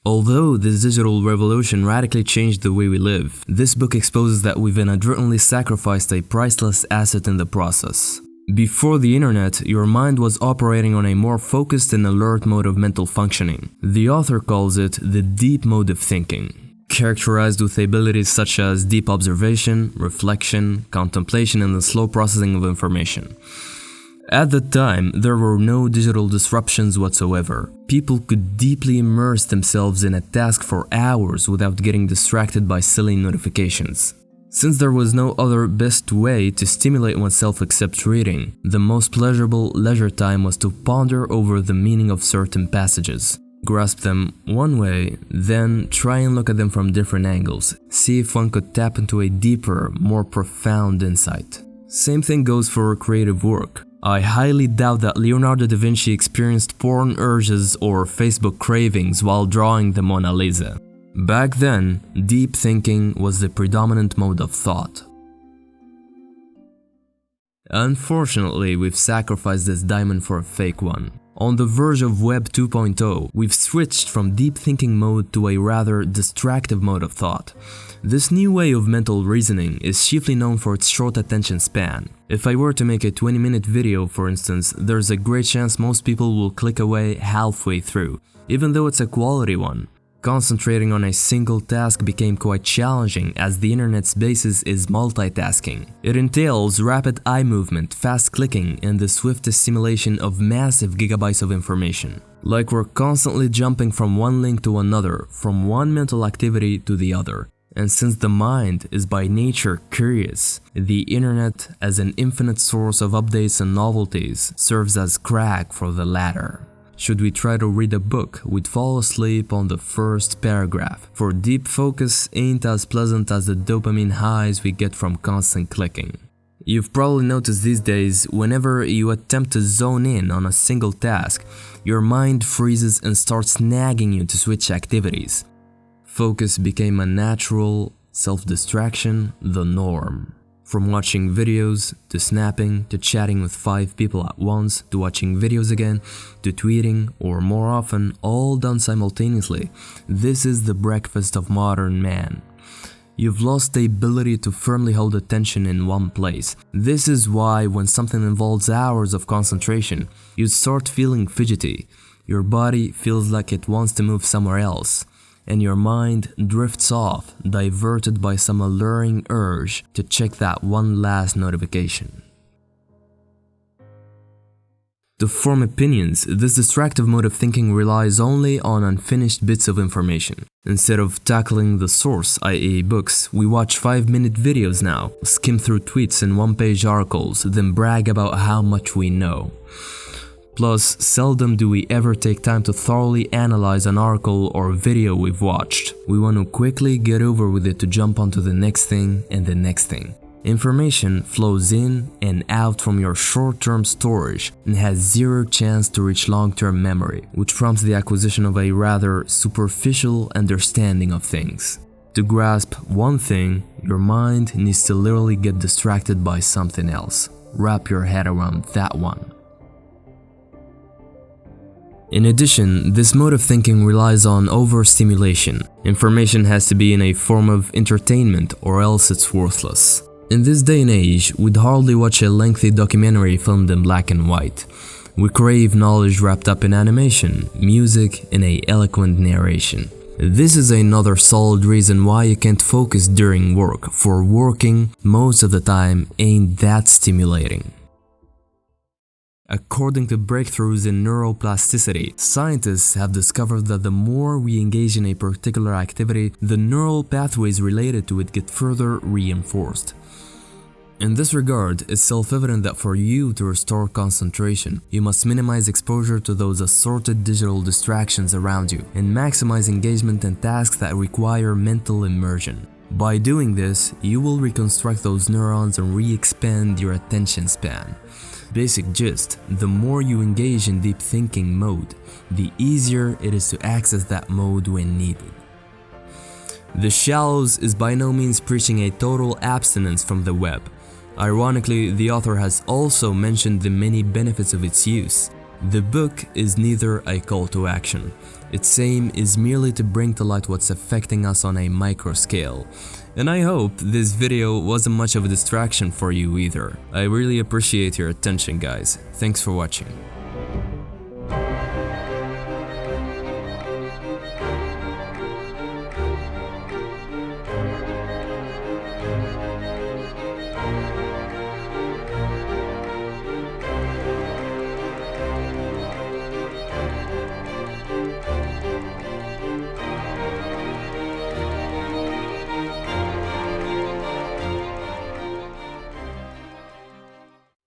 Although this digital revolution radically changed the way we live, this book exposes that we've inadvertently sacrificed a priceless asset in the process. Before the internet, your mind was operating on a more focused and alert mode of mental functioning. The author calls it the deep mode of thinking, characterized with abilities such as deep observation, reflection, contemplation, and the slow processing of information. At the time, there were no digital disruptions whatsoever. People could deeply immerse themselves in a task for hours without getting distracted by silly notifications. Since there was no other best way to stimulate oneself except reading, the most pleasurable leisure time was to ponder over the meaning of certain passages. Grasp them one way, then try and look at them from different angles. See if one could tap into a deeper, more profound insight. Same thing goes for creative work. I highly doubt that Leonardo da Vinci experienced porn urges or Facebook cravings while drawing the Mona Lisa. Back then, deep thinking was the predominant mode of thought. Unfortunately, we've sacrificed this diamond for a fake one. On the verge of Web 2.0, we've switched from deep thinking mode to a rather distractive mode of thought. This new way of mental reasoning is chiefly known for its short attention span. If I were to make a 20-minute video, for instance, there's a great chance most people will click away halfway through, even though it's a quality one. Concentrating on a single task became quite challenging as the internet's basis is multitasking. It entails rapid eye movement, fast clicking, and the swiftest simulation of massive gigabytes of information. Like we're constantly jumping from one link to another, from one mental activity to the other. And since the mind is by nature curious, the internet as an infinite source of updates and novelties serves as crack for the latter. Should we try to read a book, we'd fall asleep on the first paragraph, for deep focus ain't as pleasant as the dopamine highs we get from constant clicking. You've probably noticed these days, whenever you attempt to zone in on a single task, your mind freezes and starts nagging you to switch activities. Focus became a natural, self-distraction, the norm. From watching videos, to snapping, to chatting with 5 people at once, to watching videos again, to tweeting, or more often, all done simultaneously. This is the breakfast of modern man. You've lost the ability to firmly hold attention in one place. This is why when something involves hours of concentration, you start feeling fidgety. Your body feels like it wants to move somewhere else. And your mind drifts off, diverted by some alluring urge to check that one last notification. To form opinions, this distractive mode of thinking relies only on unfinished bits of information. Instead of tackling the source, i.e. books, we watch 5-minute videos now, skim through tweets and one-page articles, then brag about how much we know. Plus, seldom do we ever take time to thoroughly analyze an article or video we've watched. We want to quickly get over with it to jump onto the next thing and the next thing. Information flows in and out from your short-term storage and has zero chance to reach long-term memory, which prompts the acquisition of a rather superficial understanding of things. To grasp one thing, your mind needs to literally get distracted by something else. Wrap your head around that one. In addition, this mode of thinking relies on overstimulation. Information has to be in a form of entertainment or else it's worthless. In this day and age, we'd hardly watch a lengthy documentary filmed in black and white. We crave knowledge wrapped up in animation, music, and an eloquent narration. This is another solid reason why you can't focus during work, for working most of the time ain't that stimulating. According to breakthroughs in neuroplasticity, scientists have discovered that the more we engage in a particular activity, the neural pathways related to it get further reinforced. In this regard, it's self-evident that for you to restore concentration, you must minimize exposure to those assorted digital distractions around you and maximize engagement in tasks that require mental immersion. By doing this, you will reconstruct those neurons and re-expand your attention span. Basic gist: the more you engage in deep thinking mode, the easier it is to access that mode when needed. The Shallows is by no means preaching a total abstinence from the web. Ironically, the author has also mentioned the many benefits of its use. The book is neither a call to action. Its aim is merely to bring to light what's affecting us on a micro scale. And I hope this video wasn't much of a distraction for you either. I really appreciate your attention, guys. Thanks for watching.